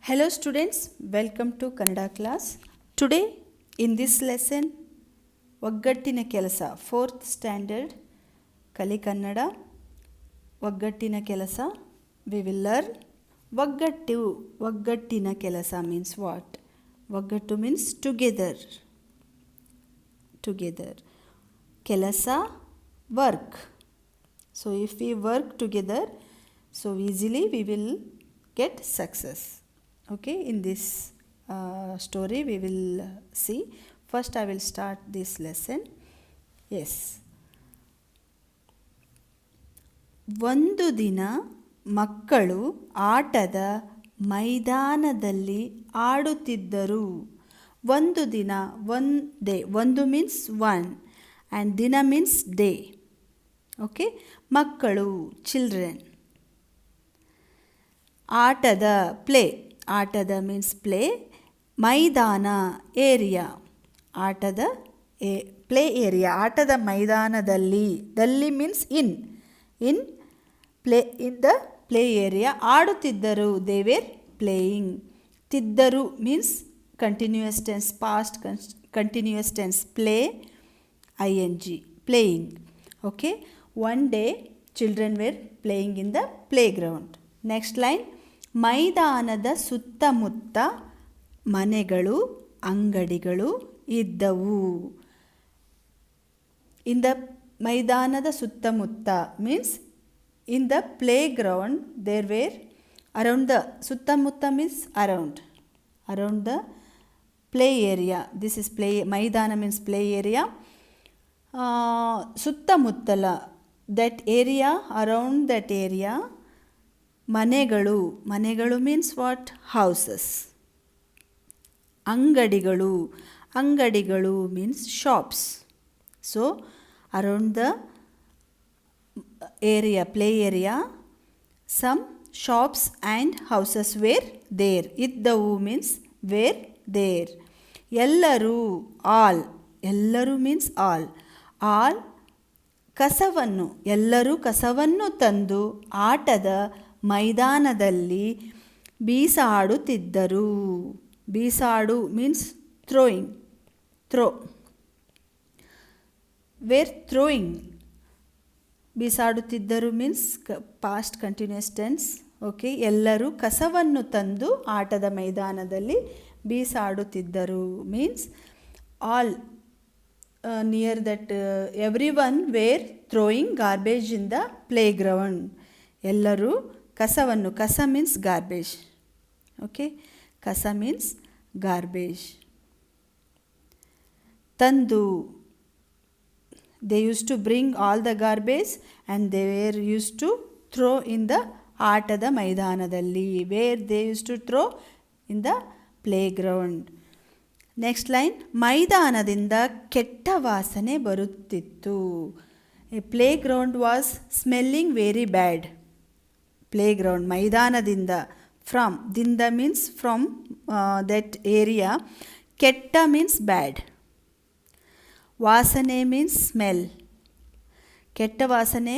Hello students, welcome to Kannada class. Today in this lesson, ಒಗ್ಗಟ್ಟಿನ ಕೆಲಸ 4th standard ಕಲಿ ಕನ್ನಡ ಒಗ್ಗಟ್ಟಿನ ಕೆಲಸ we will learn. ಒಗ್ಗಟ್ಟಿನ ಕೆಲಸ means what? ಒಗ್ಗಟ್ಟು means together. ಕೆಲಸ work. So if we work together, so easily we will get success. Okay, in this story we will see. First I will start this lesson. Yes. ಒಂದು ದಿನ ಮಕ್ಕಳು ಆಟದ ಮೈದಾನದಲ್ಲಿ ಆಡುತ್ತಿದ್ದರು. ಒಂದು ದಿನ, one day. ಒಂದು means one and ದಿನ means day. Okay, ಮಕ್ಕಳು, children. ಆಟದ ಆಟದ means play, ಮೈದಾನ ಏರಿಯಾ, ಆಟದ ಪ್ಲೇ ಏರಿಯಾ, ಆಟದ ಮೈದಾನದಲ್ಲಿ, ದಲ್ಲಿ means in the play area ಆಡುತ್ತಿದ್ದರು. They were playing. ತಿದ್ದರು means continuous tense, past continuous tense, play ing, playing. Okay, one day children were playing in the play ground. Next line, ಮೈದಾನದ ಸುತ್ತಮುತ್ತ ಮನೆಗಳು, ಅಂಗಡಿಗಳು ಇದ್ದವು. ಇನ್ ದ ಮೈದಾನದ ಸುತ್ತಮುತ್ತ means in the play ground there were around the, ಸುತ್ತಮುತ್ತ means around the play area. This is play, ಮೈದಾನ means play area. ಸುತ್ತಮುತ್ತಲ, that area, around that area. ಮನೆಗಳು ಮೀನ್ಸ್ ವಾಟ್? ಹೌಸಸ್. ಅಂಗಡಿಗಳು means shops. So around the area, play area, some shops and houses were there. ಇದ್ದವು means were there. ಎಲ್ಲರೂ, ಎಲ್ಲರೂ means all ಎಲ್ಲರೂ ಕಸವನ್ನು ತಂದು ಆಟದ ಮೈದಾನದಲ್ಲಿ ಬೀಸಾಡುತ್ತಿದ್ದರು. ಬೀಸಾಡು ಮೀನ್ಸ್ ಥ್ರೋ. Were throwing. ಬೀಸಾಡುತ್ತಿದ್ದರು means past continuous tense. Okay, ಎಲ್ಲರೂ ಕಸವನ್ನು ತಂದು ಆಟದ ಮೈದಾನದಲ್ಲಿ ಬೀಸಾಡುತ್ತಿದ್ದರು means all near that every one were throwing garbage in the play ground. ಎಲ್ಲರೂ ಕಸವನ್ನು, ಕಸ ಮೀನ್ಸ್ ಗಾರ್ಬೇಜ್. ಓಕೆ, ಕಸ ಮೀನ್ಸ್ ಗಾರ್ಬೇಜ್. ತಂದು, they use to bring all the garbage and they were use to throw in the ಆಟದ ಮೈದಾನದಲ್ಲಿ. Were they use to throw in the play ground. Next line, ಮೈದಾನದಿಂದ ಕೆಟ್ಟ ವಾಸನೆ ಬರುತ್ತಿತ್ತು. A play ground was smelling very bad. Play ground, ಮೈದಾನದಿಂದ, from, ದಿಂದ means from that area. ಕೆಟ್ಟ means bad. ವಾಸನೆ ಮೀನ್ಸ್ ಸ್ಮೆಲ್. ಕೆಟ್ಟ ವಾಸನೆ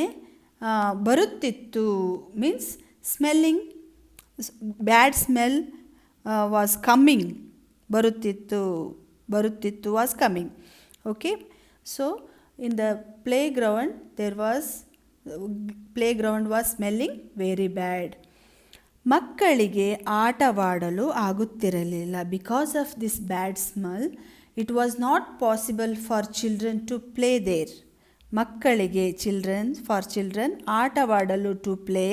ಬರುತ್ತಿತ್ತು means smelling. Bad smell was coming. ಬರುತ್ತಿತ್ತು was coming. Okay, so in the play ground was smelling very bad. ಮಕ್ಕಳಿಗೆ ಆಟವಾಡಲು ಆಗುತ್ತಿರಲಿಲ್ಲ. Because of this bad smell it was not possible for children to play there. ಮಕ್ಕಳಿಗೆ, for children, ಆಟವಾಡಲು, to play.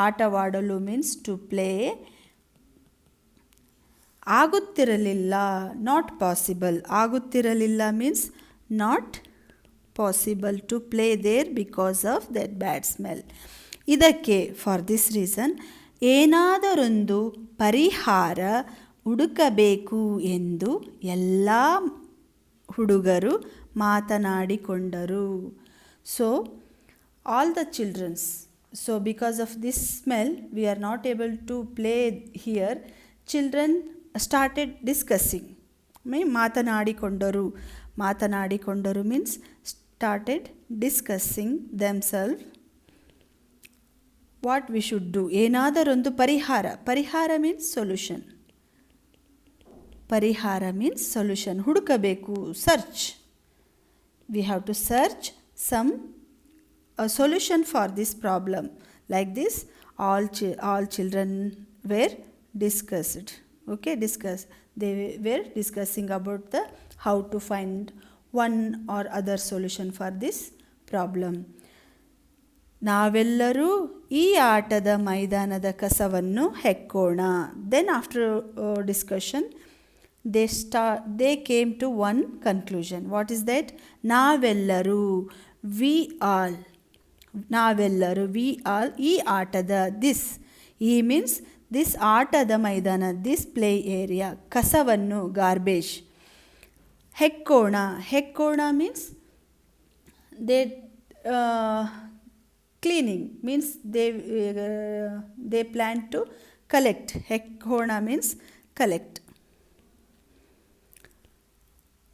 ಆಟವಾಡಲು means to play. ಆಗುತ್ತಿರಲಿಲ್ಲ, not possible. ಆಗುತ್ತಿರಲಿಲ್ಲ means not possible to play there because of that bad smell. ಇದಕ್ಕೆ, for this reason, ಏನಾದರೊಂದು ಪರಿಹಾರ ಹುಡುಕಬೇಕು ಎಂದು ಎಲ್ಲ ಹುಡುಗರು ಮಾತನಾಡಿಕೊಂಡರು. So all the childrens, so because of this smell we are not able to play here. Children started discussing. ಮಾತನಾಡಿಕೊಂಡರು means started discussing themselves what we should do, ಏನಾದರೊಂದು ಪರಿಹಾರ ಮೀನ್ಸ್ ಸೊಲ್ಯೂಷನ್. ಪರಿಹಾರ ಮೀನ್ಸ್ ಸೊಲ್ಯೂಷನ್, ಹುಡುಕಬೇಕು, search. We have to search some solution for this problem. Like this all children were discussed. Okay, they were discussing about the how to find one or other solution for this problem. ನಾವೆಲ್ಲರೂ ಈ ಆಟದ ಮೈದಾನದ ಕಸವನ್ನು ಹೆಕ್ಕೋಣ. Then after discussion they came to one conclusion. What is that? ನಾವೆಲ್ಲರೂ, we all, ನಾವೆಲ್ಲರೂ, we all, ಈ ಆಟದ, this, ಈ ಮೀನ್ಸ್ ದಿಸ್ ಆಟದ ಮೈದಾನ, ದಿಸ್ ಪ್ಲೇ ಏರಿಯಾ, ಕಸವನ್ನು, ಗಾರ್ಬೇಜ್, ಹೆಕ್ಕೋಣ means they cleaning, means they plan to collect. ಹೆಕ್ಕೋಣ means collect.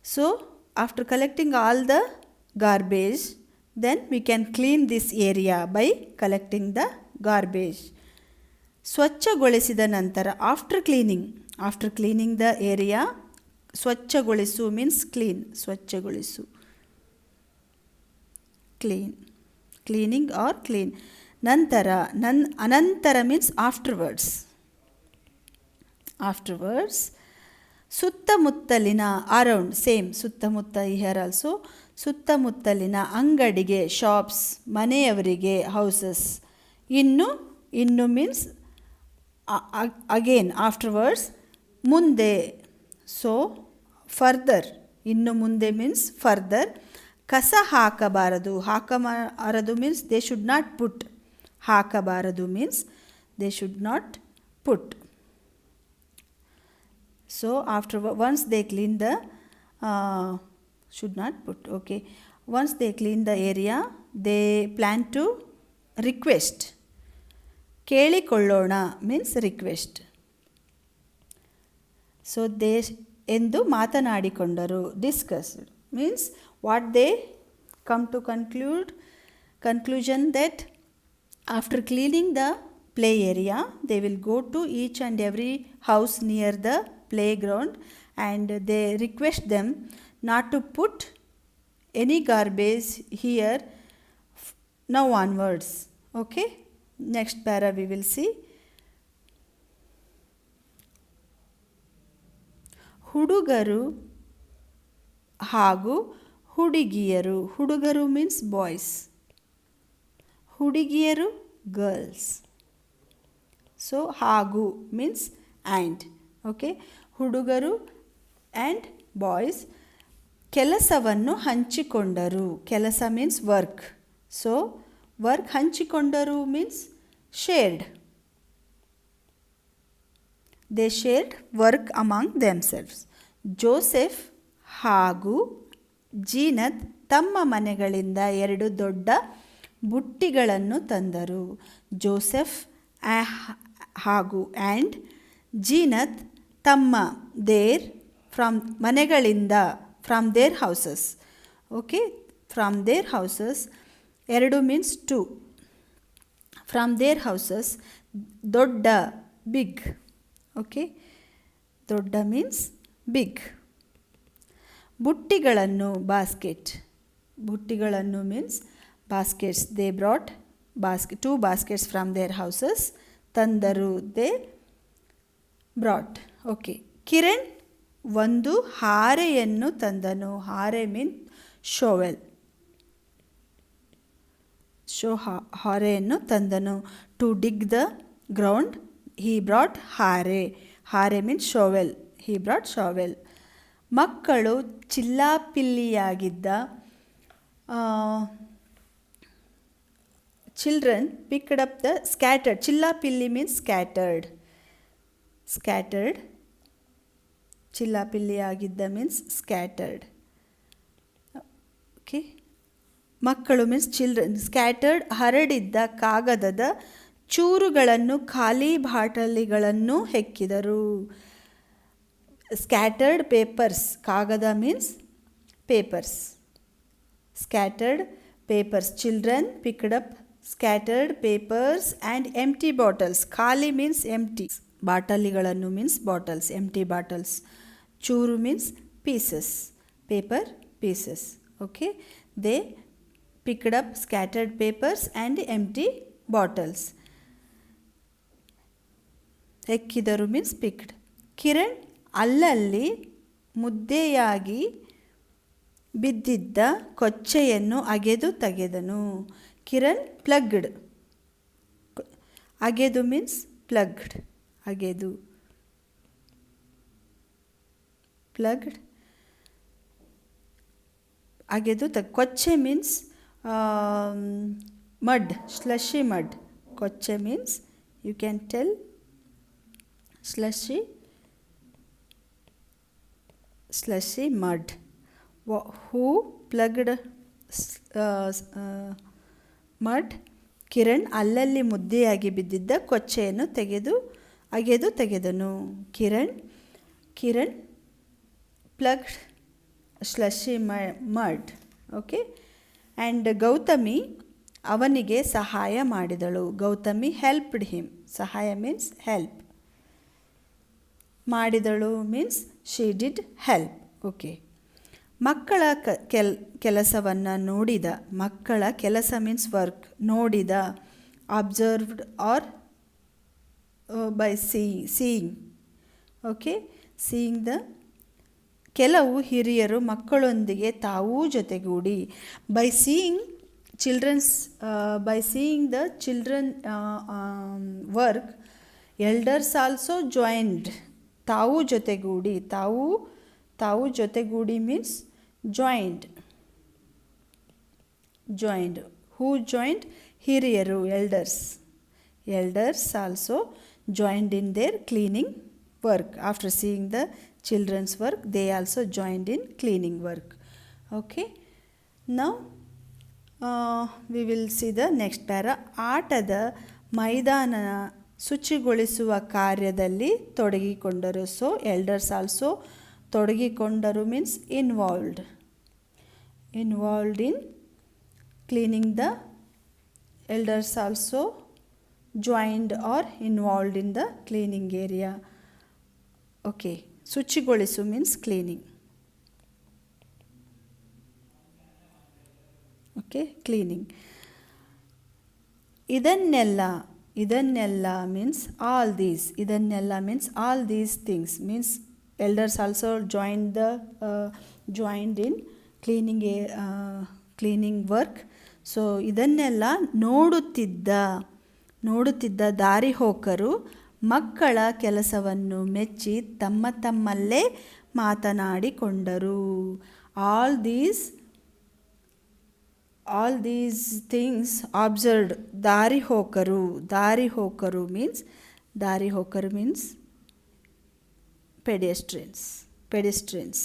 So after collecting all the garbage, then we can clean this area by collecting the garbage. ಸ್ವಚ್ಛಗೊಳಿಸಿದ ನಂತರ, after cleaning the area, ಸ್ವಚ್ಛಗೊಳಿಸು means clean, ಸ್ವಚ್ಛಗೊಳಿಸು, cleaning or clean. ಅನಂತರ means afterwards. ಸುತ್ತಮುತ್ತಲಿನ, around, same, ಸುತ್ತಮುತ್ತ, here also, ಸುತ್ತಮುತ್ತಲಿನ ಅಂಗಡಿಗೆ, shops, ಮನೆಯವರಿಗೆ, ಹೌಸಸ್. ಇನ್ನು ಮೀನ್ಸ್ ಅಗೇನ್, ಆಫ್ಟರ್ವರ್ಡ್ಸ್, ಮುಂದೆ. ಸೊ ಫರ್ದರ್, ಇನ್ನು ಮುಂದೆ ಮೀನ್ಸ್ ಫರ್ದರ್. ಕಸ ಹಾಕಬಾರದು means they should not put. ಹಾಕಬಾರದು means they should not put. So once they clean the should not put, okay, once they clean the area, they plan to request. ಕೇಳಿಕೊಳ್ಳೋಣ means request. So they ಎಂದು ಮಾತನಾಡಿಕೊಂಡರು, discussed means what they come to conclusion that after cleaning the play area, they will go to each and every house near the playground and they request them not to put any garbage here now onwards. Okay, next para we will see. ಹುಡುಗರು ಹಾಗೂ ಹುಡುಗಿಯರು, ಹುಡುಗರು means boys, ಹುಡುಗಿಯರು girls. So ಹಾಗೂ means and. Okay, ಹುಡುಗರು and boys ಕೆಲಸವನ್ನು ಹಂಚಿಕೊಂಡರು. ಕೆಲಸ ಮೀನ್ಸ್ ವರ್ಕ್. ಸೊ ವರ್ಕ್, ಹಂಚಿಕೊಂಡರು means shared. They shared work among themselves. Joseph ಹಾಗೂ ಜೀನತ್ ತಮ್ಮ ಮನೆಗಳಿಂದ 2 ದೊಡ್ಡ ಬುಟ್ಟಿಗಳನ್ನು ತಂದರು. ಜೋಸೆಫ್ ಹಾಗೂ ಆ್ಯಂಡ್ ಜೀನತ್ ತಮ್ಮ, ದೇರ್, ಫ್ರಮ್, ಮನೆಗಳಿಂದ, from their houses. Okay, from their houses, 2 means 2. From their houses, ದೊಡ್ಡ, ಬಿಗ್. ಓಕೆ, ದೊಡ್ಡ ಮೀನ್ಸ್ ಬಿಗ್. ಬುಟ್ಟಿಗಳನ್ನು, ಬಾಸ್ಕೆಟ್. ಬುಟ್ಟಿಗಳನ್ನು means baskets. They brought 2 baskets from their houses. ತಂದರು, ದೇ ಬ್ರಾಟ್. ಓಕೆ, ಕಿರಣ್ ಒಂದು ಹಾರೆಯನ್ನು ತಂದನು. ಹಾರೆ ಮೀನ್ ಶೋವೆಲ್. ಹಾರೆಯನ್ನು ತಂದನು. To dig the ground, he brought ಹಾರೆ. ಹಾರೆ mean shovel, he brought shovel. ಮಕ್ಕಳು ಚಿಲ್ಲಾಪಿಲ್ಲಿಯಾಗಿದ್ದ, children picked up the scattered. ಚಿಲ್ಲಾಪಿಲ್ಲಿ ಮೀನ್ಸ್ ಸ್ಕ್ಯಾಟರ್ಡ್. ಸ್ಕ್ಯಾಟರ್ಡ್, ಚಿಲ್ಲಾಪಿಲ್ಲಿಯಾಗಿದ್ದ ಮೀನ್ಸ್ ಸ್ಕ್ಯಾಟರ್ಡ್. ಓಕೆ, ಮಕ್ಕಳು ಮೀನ್ಸ್ ಚಿಲ್ಡ್ರನ್. ಸ್ಕ್ಯಾಟರ್ಡ್, ಹರಡಿದ್ದ ಕಾಗದದ ಚೂರುಗಳನ್ನು, ಖಾಲಿ ಬಾಟಲಿಗಳನ್ನು ಹೆಕ್ಕಿದರು. ಸ್ಕ್ಯಾಟರ್ಡ್ ಪೇಪರ್ಸ್, ಕಾಗದ means papers. Scattered papers. Children picked up scattered papers and empty bottles. ಖಾಲಿ ಮೀನ್ಸ್ ಎಂಟಿ. ಬಾಟಲಿಗಳನ್ನು ಮೀನ್ಸ್ ಬಾಟಲ್ಸ್, ಎಂಟಿ ಬಾಟಲ್ಸ್. ಚೂರು means pieces, paper pieces. Okay, they picked up scattered papers and empty bottles. ಎಕ್ಕಿದರು means picked. Kiran ಅಲ್ಲಲ್ಲಿ ಮುದ್ದೆಯಾಗಿ ಬಿದ್ದಿದ್ದ ಕೊಚ್ಚೆಯನ್ನು ಅಗೆದು ತೆಗೆದನು. ಕಿರಣ್ ಪ್ಲಗ್ಡ್. ಅಗೆದು ಮೀನ್ಸ್ ಪ್ಲಗ್ಡ್, ಅಗೆದು, ಪ್ಲಗ್ಡ್, ಅಗೆದು ಕೊಚ್ಚೆ means mud, slushy mud. Koche means you can tell slushy mud. Who plugged mud? Kiran ಅಲ್ಲಲ್ಲಿ ಮುದ್ದೆಯಾಗಿ ಬಿದ್ದಿದ್ದ ಕೊಚ್ಚೆಯನ್ನು ಅಗೆದು ತೆಗೆದನು. Kiran plugged slushy mud. Okay. And Gautami ಅವನಿಗೆ ಸಹಾಯ ಮಾಡಿದಳು. Gautami helped him. ಸಹಾಯ ಮೀನ್ಸ್ ಹೆಲ್ಪ್. ಮಾಡಿದಳು means she did help. Okay. ಮಕ್ಕಳ ಕೆಲಸವನ್ನು ನೋಡಿದ. ಮಕ್ಕಳ ಕೆಲಸ ಮೀನ್ಸ್ ವರ್ಕ್. ನೋಡಿದ, observed or by seeing. Okay, seeing the. ಕೆಲವು ಹಿರಿಯರು ಮಕ್ಕಳೊಂದಿಗೆ ತಾವೂ ಜೊತೆಗೂಡಿ. By seeing the children work, elders also joined. ತಾವೂ ಜೊತೆಗೂಡಿ. ತಾವು ಜೊತೆಗೂಡಿ ಮೀನ್ಸ್ ಜಾಯಿಂಡ್. Who joined? ಹಿರಿಯರು, elders. Elders also joined in their cleaning work. After seeing the children's work, they also joined in cleaning work. Okay, now we will see the next para. ಆಟದ ಮೈದಾನ ಶುಚಿಗೊಳಿಸುವ ಕಾರ್ಯದಲ್ಲಿ ತೊಡಗಿಕೊಂಡರು. So elders also ತೊಡಗಿಕೊಂಡರು means involved in cleaning the. Elders also joined or involved in the cleaning area. Okay, ಶುಚಿಗೊಳಿಸು means cleaning. Okay, cleaning. ಇದನ್ನೆಲ್ಲ means all these. ಇದನ್ನೆಲ್ಲ means all these things means elders also joined in cleaning work. So ಇದನ್ನೆಲ್ಲ ನೋಡುತ್ತಿದ್ದ ದಾರಿಹೋಕರು ಮಕ್ಕಳ ಕೆಲಸವನ್ನು ಮೆಚ್ಚಿ ತಮ್ಮಲ್ಲೇ ಮಾತನಾಡಿಕೊಂಡರು. All these things observed. ದಾರಿಹೋಕರು ಮೀನ್ಸ್ ಪೆಡೆಸ್ಟ್ರಿಯನ್ಸ್.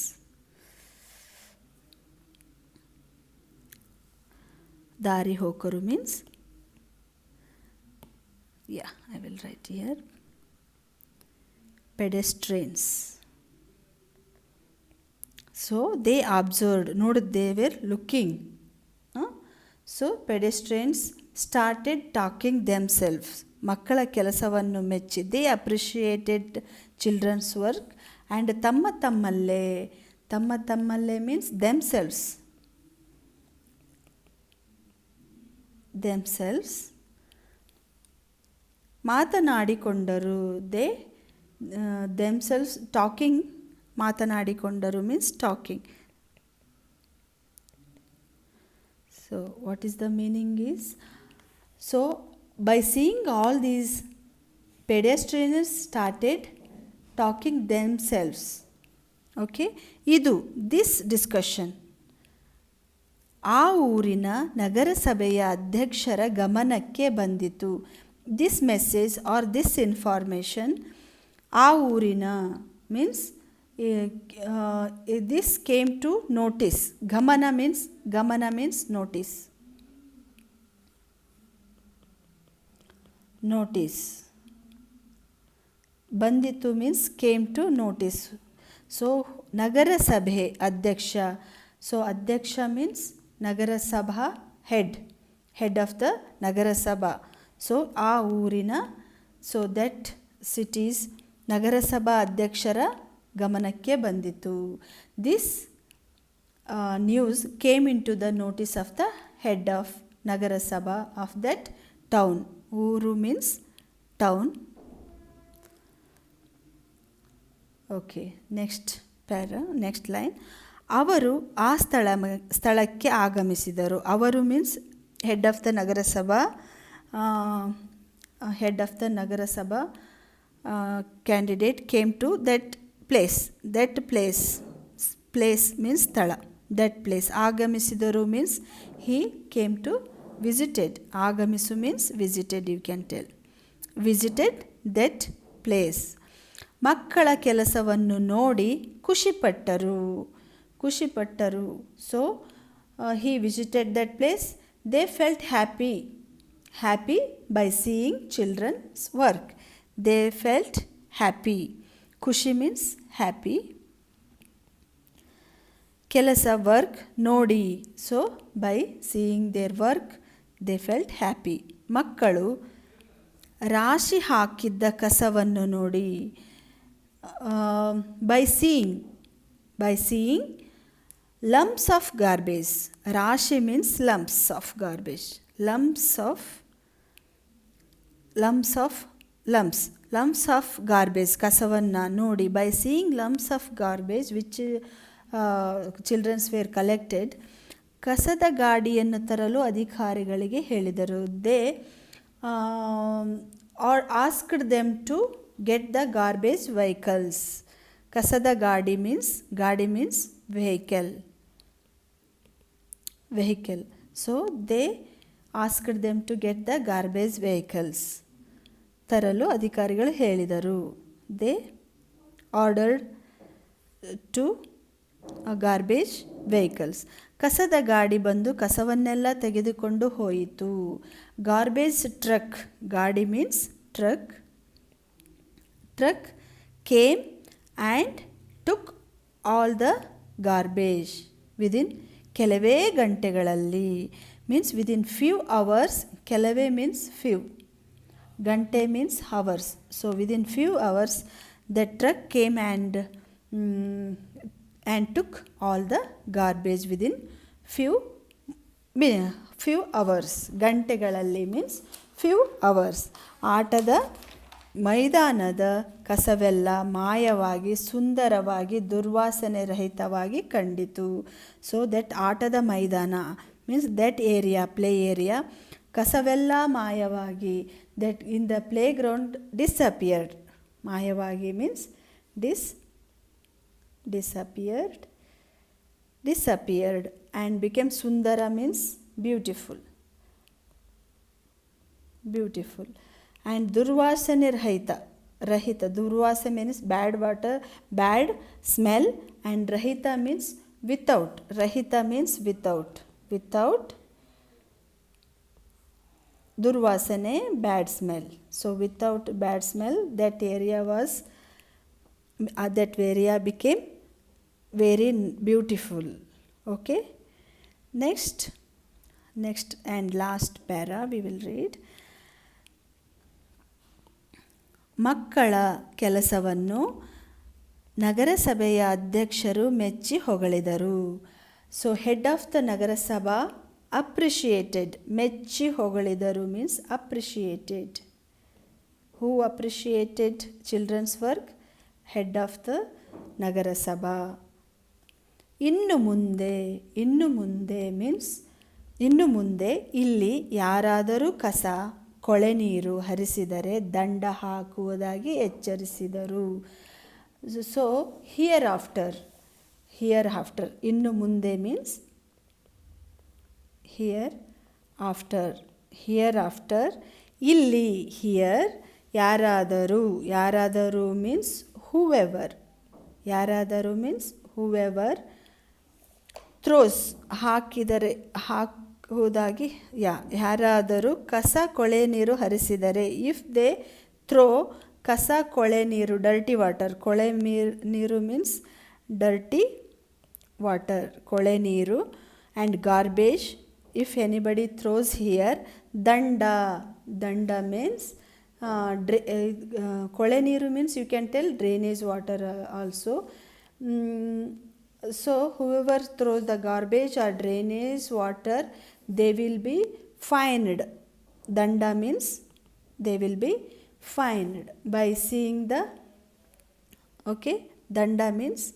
ದಾರಿಹೋಕರು means, I will write here, pedestrians. So they observed, noted, they were looking. So pedestrians started talking themselves. ಮಕ್ಕಳ ಕೆಲಸವನ್ನು ಮೆಚ್ಚಿ they appreciated children's work and ತಮ್ಮಲ್ಲೇ means themselves ಮಾತನಾಡಿಕೊಂಡರು. They themselves talking, ಮಾತನಾಡಿಕೊಂಡರು means talking. So what is the meaning is, so by seeing all these pedestrians started talking themselves. Okay, this discussion ಆ ಊರಿನ ನಗರಸಭೆಯ ಅಧ್ಯಕ್ಷರ ಗಮನಕ್ಕೆ ಬಂದಿತು. This message or this information ಆ ಊರಿನ means this came to notice. ಗಮನ ಮೀನ್ಸ್ ನೋಟಿಸ್. ಬಂದಿತು means came to notice. So ನಗರಸಭೆ ಅಧ್ಯಕ್ಷ. ಸೊ ಅಧ್ಯಕ್ಷ ಮೀನ್ಸ್ ನಗರಸಭಾ ಹೆಡ್ ಆಫ್ ದ ನಗರಸಭಾ. ಸೊ ಆ ಊರಿನ, ಸೊ ದಟ್ ಸಿಟೀಸ್ ನಗರಸಭಾ ಅಧ್ಯಕ್ಷರ ಗಮನಕ್ಕೆ ಬಂದಿತು. This news came in to the notice of the head of ನಗರಸಭಾ ಆಫ್ ದಟ್ ಟೌನ್. ಊರು means town. Okay, next line. ಅವರು ಆ ಸ್ಥಳಕ್ಕೆ ಆಗಮಿಸಿದರು. ಅವರು ಮೀನ್ಸ್ ಹೆಡ್ ಆಫ್ ದ ನಗರಸಭಾ, candidate came to that place means ಸ್ಥಳ. That place. ಆಗಮಿಸಿದರು means he came to visited. ಆಗಮಿಸು means visited, you can tell. Visited that place. ಮಕ್ಕಳ ಕೆಲಸವನ್ನು ನೋಡಿ ಖುಷಿಪಟ್ಟರು. So he visited that place. They felt happy by seeing children's work. They felt happy. ಖುಷಿ means happy. ಕೆಲಸ work ನೋಡಿ. So by seeing their work they felt happy. ಮಕ್ಕಳು ರಾಶಿ ಹಾಕಿದ್ದ ಕಸವನ್ನು ನೋಡಿ. by seeing lumps of garbage. ರಾಶಿ means lumps of garbage. lumps of garbage ಕಸವನ್ನು ನೋಡಿ. by seeing lumps of garbage which children were collected. ಕಸದ ಗಾಡಿಯನ್ನು ತರಲು ಅಧಿಕಾರಿಗಳಿಗೆ ಹೇಳಿದರು. they asked them to get the garbage vehicles. ಕಸದ ಗಾಡಿ means vehicle. So they asked them to get the garbage vehicles. ತರಲು ಅಧಿಕಾರಿಗಳು ಹೇಳಿದರು. they ordered to garbage vehicles. ಕಸದ ಗಾಡಿ ಬಂದು ಕಸವನ್ನೆಲ್ಲ ತೆಗೆದುಕೊಂಡು ಹೋಯಿತು. Garbage truck. ಗಾಡಿ means truck came and took all the garbage within ಕೆಲವೇ ಗಂಟೆಗಳಲ್ಲಿ. Means within few hours. ಕೆಲವೇ means few, ಗಂಟೆ means hours. So within few hours the truck came and took all the garbage within few hours. ಗಂಟೆಗಳಲ್ಲಿ means few hours. ಆಟದ ಮೈದಾನದ ಕಸವೆಲ್ಲ ಮಾಯವಾಗಿ ಸುಂದರವಾಗಿ ದುರ್ವಾಸನೆ ರಹಿತವಾಗಿ ಕಂಡಿತು. ಸೊ ದಟ್ ಆಟದ ಮೈದಾನ means that area, play area, ಕಸವೆಲ್ಲ ಮಾಯವಾಗಿ. That in the play ground disappeared. ಮಾಯವಾಗಿ means disappeared and became sundara means beautiful. And durvasane rahita. Durvasa means bad water, bad smell, and rahita means without. Rahita means without. Durvasane, bad smell. So without bad smell, that area became very beautiful. Okay, next and last para we will read. ಮಕ್ಕಳ ಕೆಲಸವನ್ನು ನಗರಸಭೆಯ ಅಧ್ಯಕ್ಷರು ಮೆಚ್ಚಿ ಹೊಗಳಿದರು. So head of the ನಗರಸಭಾ appreciated. ಮೆಚ್ಚಿ ಹೊಗಳಿದರು means appreciated. Who appreciated children's work? Head of the ನಗರಸಭಾ. ಇನ್ನು ಮುಂದೆ ಮೀನ್ಸ್ ಇನ್ನು ಮುಂದೆ ಇಲ್ಲಿ ಯಾರಾದರೂ ಕಸ ಕೊಳೆ ನೀರು ಹರಿಸಿದರೆ ದಂಡ ಹಾಕುವುದಾಗಿ ಎಚ್ಚರಿಸಿದರು. So here after. ಇನ್ನು ಮುಂದೆ ಮೀನ್ಸ್ ಹಿಯರ್ ಆಫ್ಟರ್. ಇಲ್ಲಿ ಹಿಯರ್ ಯಾರಾದರೂ ಮೀನ್ಸ್ ಹೂವೆವರ್. ಥ್ರೋಸ್ ಹಾಕುವುದಾಗಿ. ಯಾರಾದರೂ ಕಸ ಕೊಳೆ ನೀರು ಹರಿಸಿದರೆ. ಇಫ್ ದೇ ಥ್ರೋ ಕಸ ಕೊಳೆ ನೀರು, ಡರ್ಟಿ ವಾಟರ್. ಕೊಳೆ ನೀರು ಮೀನ್ಸ್ ಡರ್ಟಿ ವಾಟರ್, ಕೊಳೆ ನೀರು. And garbage if anybody throws here, danda means kole neeru means you can tell drainage water also. So whoever throws the garbage or drainage water, they will be fined. Danda means they will be fined by seeing the, okay, danda means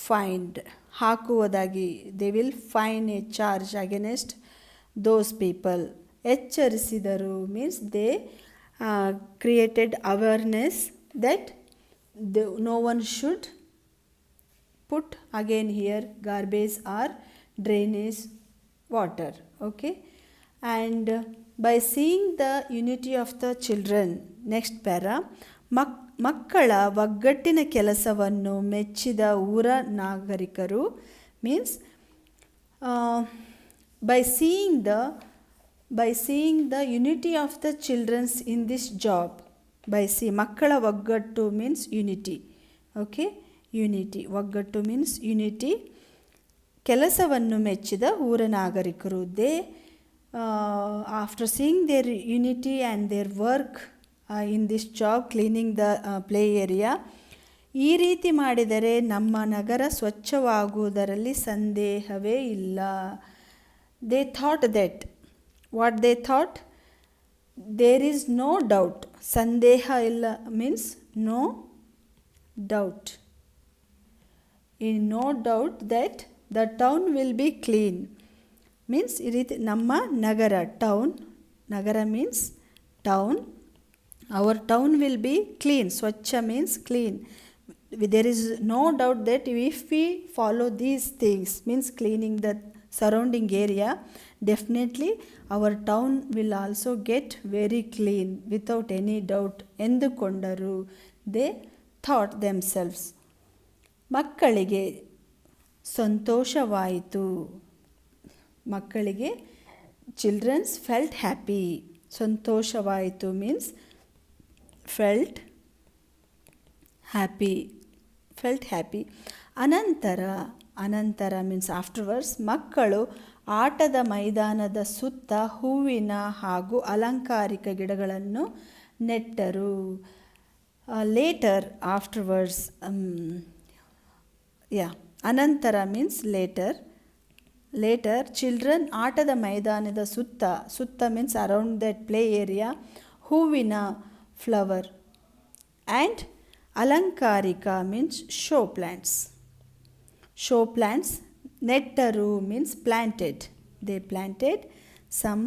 fined, ಹಾಕುವುದಾಗಿ, they will fine a charge against those people. ಎಚ್ಚರಿಸಿದರು means they created awareness that no one should put again here garbage or drainage water. Okay, and by seeing the unity of the children, next para, ಮಕ್ಕಳ ಒಗ್ಗಟ್ಟಿನ ಕೆಲಸವನ್ನು ಮೆಚ್ಚಿದ ಊರ ನಾಗರಿಕರು means by seeing the unity of the children in this job, ಮಕ್ಕಳ ಒಗ್ಗಟ್ಟು means unity. Okay, unity, ಒಗ್ಗಟ್ಟು means unity. ಕೆಲಸವನ್ನು ಮೆಚ್ಚಿದ ಊರ ನಾಗರಿಕರು, they after seeing their unity and their work in this job cleaning the play area, ಈ ರೀತಿ ಮಾಡಿದರೆ ನಮ್ಮ ನಗರ ಸ್ವಚ್ಛವಾಗುವುದರಲ್ಲಿ ಸಂದೇಹವೇ ಇಲ್ಲ. they thought that, what they thought, there is no doubt, ಸಂದೇಹ ಇಲ್ಲ means no doubt, in no doubt that the town will be clean means ಈ ರೀತಿ ನಮ್ಮ ನಗರ, town, Nagar means town, our town will be clean. Swachha means clean. There is no doubt that if we follow these things means cleaning the surrounding area, definitely our town will also get very clean without any doubt. ಎಂದುಕೊಂಡರು, they thought themselves. ಮಕ್ಕಳಿಗೆ ಸಂತೋಷವಾಯಿತು, ಮಕ್ಕಳಿಗೆ children felt happy. ಸಂತೋಷವಾಯಿತು means felt happy. ಅನಂತರ means afterwards, ಮಕ್ಕಳು ಆಟದ ಮೈದಾನದ ಸುತ್ತ ಹೂವಿನ ಹಾಗೂ ಅಲಂಕಾರಿಕ ಗಿಡಗಳನ್ನು ನೆಟ್ಟರು. later, afterwards, ಅನಂತರ means later children ಆಟದ ಮೈದಾನದ ಸುತ್ತ means around that play area, ಹೂವಿನ flower, and ಅಲಂಕಾರಿಕ means show plants. ನೆಟ್ಟರು means planted. They planted some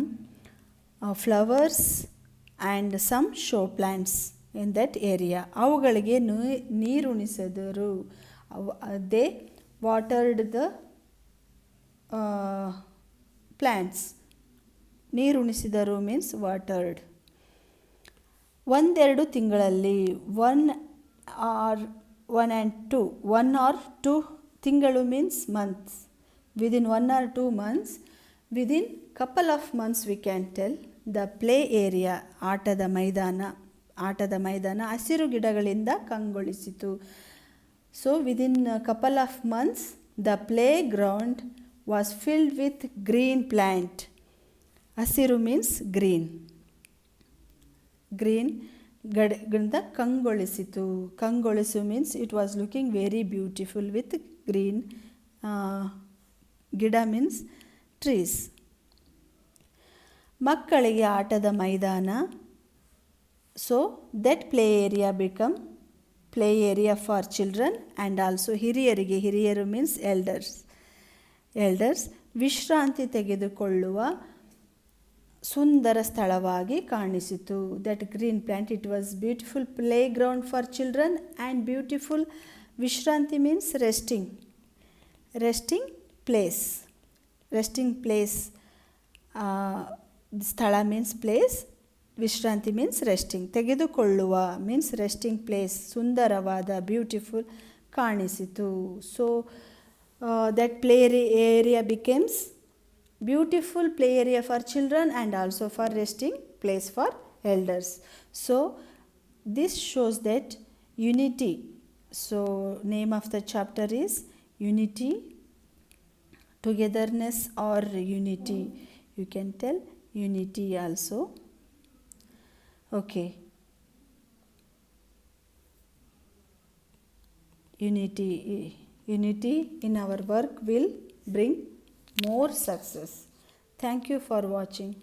flowers and some show plants in that area. ಅವುಗಳಿಗೆ ನೀರುಣಿಸಿದರು. they watered the plants. ನೀರುಣಿಸಿದರು means watered. ಒಂದೆರಡು ತಿಂಗಳಲ್ಲಿ, 1 or 2 ತಿಂಗಳು means months, within 1 or 2 months, within couple of months we can tell, the play area, ಆಟದ ಮೈದಾನ ಹಸಿರು ಗಿಡಗಳಿಂದ ಕಂಗೊಳಿಸಿತು. So within a couple of months the playground was filled with green plant. ಹಸಿರು means green ಗಿಡಗಳಿಂದ ಕಂಗೊಳಿಸಿತು. ಕಂಗೊಳಿಸು means it was looking very beautiful with green. ಗಿಡ means trees. ಮಕ್ಕಳಿಗೆ ಆಟದ ಮೈದಾನ, so that play area become play area for children, and also ಹಿರಿಯರು means elders ವಿಶ್ರಾಂತಿ ತೆಗೆದುಕೊಳ್ಳುವ ಸುಂದರ ಸ್ಥಳವಾಗಿ ಕಾಣಿಸಿತು. that green plant, it was beautiful playground for children and beautiful ವಿಶ್ರಾಂತಿ means resting place. ಸ್ಥಳ means place, ವಿಶ್ರಾಂತಿ means resting, ತೆಗೆದುಕೊಳ್ಳುವ means resting place, ಸುಂದರವಾದ beautiful ಕಾಣಿಸಿತು. so that play area becomes beautiful play area for children and also for resting place for elders. So this shows that unity. So name of the chapter is unity togetherness or unity. You can tell unity also. Okay. Unity in our work will bring more success. Thank you for watching.